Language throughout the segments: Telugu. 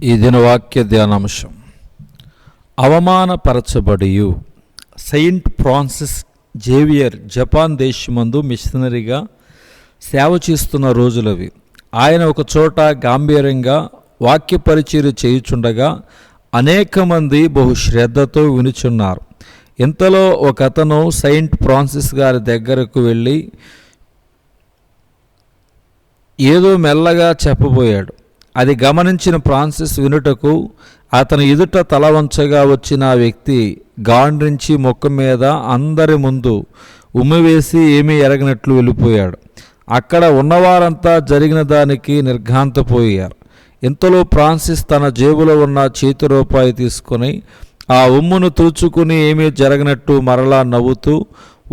ఈ దిన వాక్య ధ్యానాంశం అవమానపరచబడియు. సెయింట్ ఫ్రాన్సిస్ జేవియర్ జపాన్ దేశమందు మిషనరీగా సేవ చేస్తున్న రోజులవి. ఆయన ఒక చోట గాంభీర్యంగా వాక్య పరిచర్య చేయుచుండగా అనేక మంది బహు శ్రద్ధతో వినుచున్నారు. ఇంతలో ఒక అతను సెయింట్ ఫ్రాన్సిస్ గారి దగ్గరకు వెళ్ళి ఏదో మెల్లగా చెప్పబోయాడు. అది గమనించిన ఫ్రాన్సిస్ వినుటకు అతని ఎదుట తల వంచగా వచ్చిన ఆ వ్యక్తి గాండ్రించి ముఖం మీద అందరి ముందు ఉమ్మివేసి ఏమీ ఎరగనట్లు వెళ్ళిపోయాడు. అక్కడ ఉన్నవారంతా జరిగిన దానికి నిర్ఘాంతపోయారు. ఇంతలో ఫ్రాన్సిస్ తన జేబులో ఉన్న చేతి రూపాయి తీసుకుని ఆ ఉమ్మును తుడుచుకుని ఏమీ జరగనట్టు మరలా నవ్వుతూ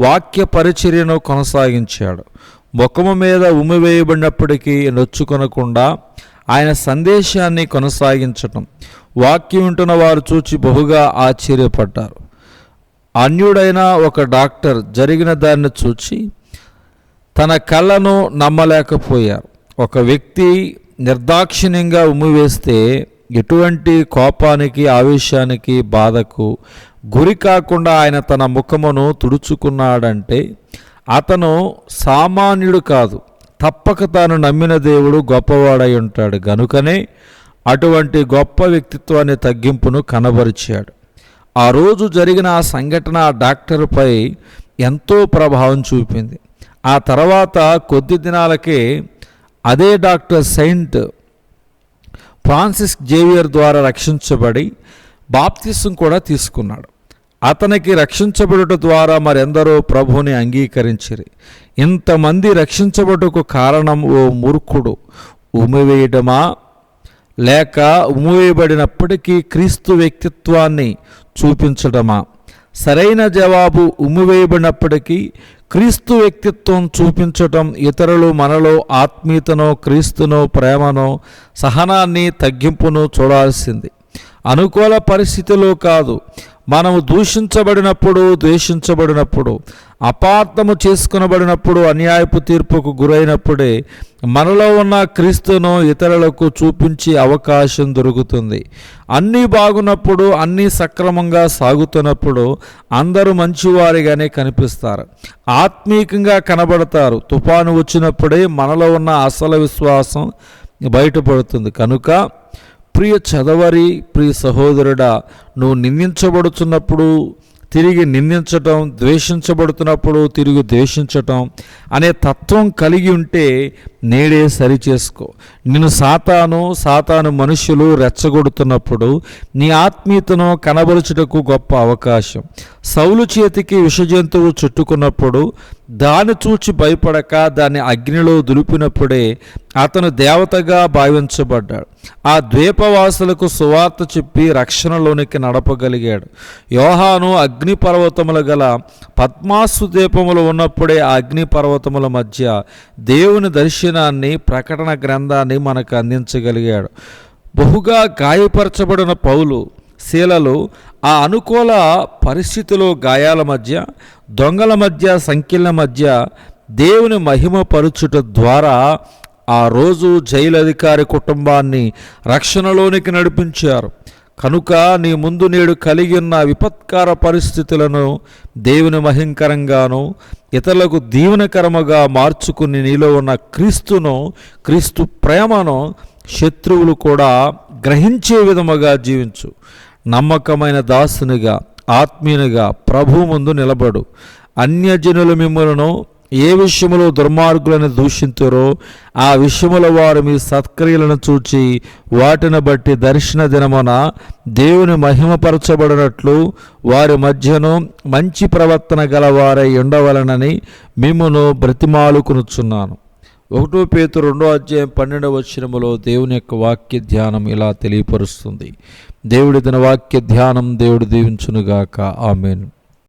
వాక్య పరిచర్యను కొనసాగించాడు. ముఖము మీద ఉమ్మివేయబడినప్పటికీ నొచ్చుకొనకుండా ఆయన సందేశాన్ని కొనసాగించటం వాక్యం వింటున్న వారు చూచి బహుగా ఆశ్చర్యపడ్డారు. అన్యుడైన ఒక డాక్టర్ జరిగిన దాన్ని చూచి తన కళ్ళను నమ్మలేకపోయారు. ఒక వ్యక్తి నిర్దాక్షిణ్యంగా ఉమ్మివేస్తే ఎటువంటి కోపానికి, ఆవేశానికి, బాధకు గురి కాకుండా ఆయన తన ముఖమును తుడుచుకున్నాడంటే అతను సామాన్యుడు కాదు, తప్పక తాను నమ్మిన దేవుడు గొప్పవాడై ఉంటాడు. గనుకనే అటువంటి గొప్ప వ్యక్తిత్వాన్ని తగ్గింపును కనబరిచాడు. ఆ రోజు జరిగిన ఆ సంఘటన ఆ డాక్టర్పై ఎంతో ప్రభావం చూపింది. ఆ తర్వాత కొద్ది దినాలకే అదే డాక్టర్ సెయింట్ ఫ్రాన్సిస్ జేవియర్ ద్వారా రక్షించబడి బాప్తిసం కూడా తీసుకున్నాడు. అతనికి రక్షించబడుట ద్వారా మరెందరో ప్రభువుని అంగీకరించిరి. ఇంతమంది రక్షించబడుటకు కారణం ఓ మూర్ఖుడు ఉమ్మివేయడమా లేక ఉమ్మివేయబడినప్పటికీ క్రీస్తు వ్యక్తిత్వాన్ని చూపించడమా? సరైన జవాబు ఉమ్మివేయబడినప్పటికీ క్రీస్తు వ్యక్తిత్వం చూపించటం. ఇతరులు మనలో ఆత్మీయతను, క్రీస్తును, ప్రేమను, సహనాన్ని, తగ్గింపును చూడాల్సింది. అనుకూల పరిస్థితిలో కాదు, మనము దూషించబడినప్పుడు, ద్వేషించబడినప్పుడు, అపార్థము చేసుకునబడినప్పుడు, అన్యాయపు తీర్పుకు గురైనప్పుడే మనలో ఉన్న క్రీస్తును ఇతరులకు చూపించే అవకాశం దొరుకుతుంది. అన్నీ బాగున్నప్పుడు, అన్నీ సక్రమంగా సాగుతున్నప్పుడు అందరూ మంచివారిగానే కనిపిస్తారు, ఆత్మీయంగా కనబడతారు. తుఫాను వచ్చినప్పుడే మనలో ఉన్న అసలు విశ్వాసం బయటపడుతుంది. కనుక ప్రియ చదవరి, ప్రియ సహోదరుడా, నువ్వు నిందించబడుతున్నప్పుడు తిరిగి నిందించటం, ద్వేషించబడుతున్నప్పుడు తిరిగి ద్వేషించటం అనే తత్వం కలిగి ఉంటే నేడే సరిచేసుకో. నిన్ను సాతాను మనుషులు రెచ్చగొడుతున్నప్పుడు నీ ఆత్మీయతను కనబరుచుటకు గొప్ప అవకాశం. సౌలు చేతికి విషజంతువు చుట్టుకున్నప్పుడు దాన్ని చూచి భయపడక దాన్ని అగ్నిలో దులిపినప్పుడే అతను దేవతగా భావించబడ్డాడు. ఆ ద్వీపవాసులకు సువార్త చెప్పి రక్షణలోనికి నడపగలిగాడు. యోహాను అగ్నిపర్వతముల గల పద్మాసు ద్వీపములు ఉన్నప్పుడే ఆ అగ్నిపర్వతముల మధ్య దేవుని దర్శనాన్ని, ప్రకటన గ్రంథాన్ని మనకు అందించగలిగాడు. బహుగా గాయపరచబడిన పౌలు, శీలలు ఆ అనుకూల పరిస్థితిలో గాయాల మధ్య, దొంగల మధ్య, సంఖ్యల మధ్య దేవుని మహిమపరుచుట ద్వారా ఆ రోజు జైలు అధికారి కుటుంబాన్ని రక్షణలోనికి నడిపించారు. కనుక నీ ముందు నేడు కలిగి ఉన్న విపత్కార పరిస్థితులను దేవుని మహింకరంగాను, ఇతరులకు దీవెనకరముగా మార్చుకుని నీలో ఉన్న క్రీస్తును, క్రీస్తు ప్రేమను శత్రువులు కూడా గ్రహించే విధముగా జీవించు. నమ్మకమైన దాసునిగా, ఆత్మీయునిగా ప్రభు ముందు నిలబడు. అన్యజనులు మిమ్మలను ఏ విషయములో దుర్మార్గులను దూషింతురో ఆ విషయముల వారు మీ సత్క్రియలను చూచి వాటిని బట్టి దర్శన దినమున దేవుని మహిమపరచబడినట్లు వారి మధ్యను మంచి ప్రవర్తన గలవారై ఉండవలనని మిమ్మును బ్రతిమాలుకొనుచున్నాను. 1 పేతురు 2:12 దేవుని యొక్క వాక్య ధ్యానం ఇలా తెలియపరుస్తుంది. దేవుడి తన వాక్య ధ్యానం దేవుడు దీవించునుగాక. ఆమేన్.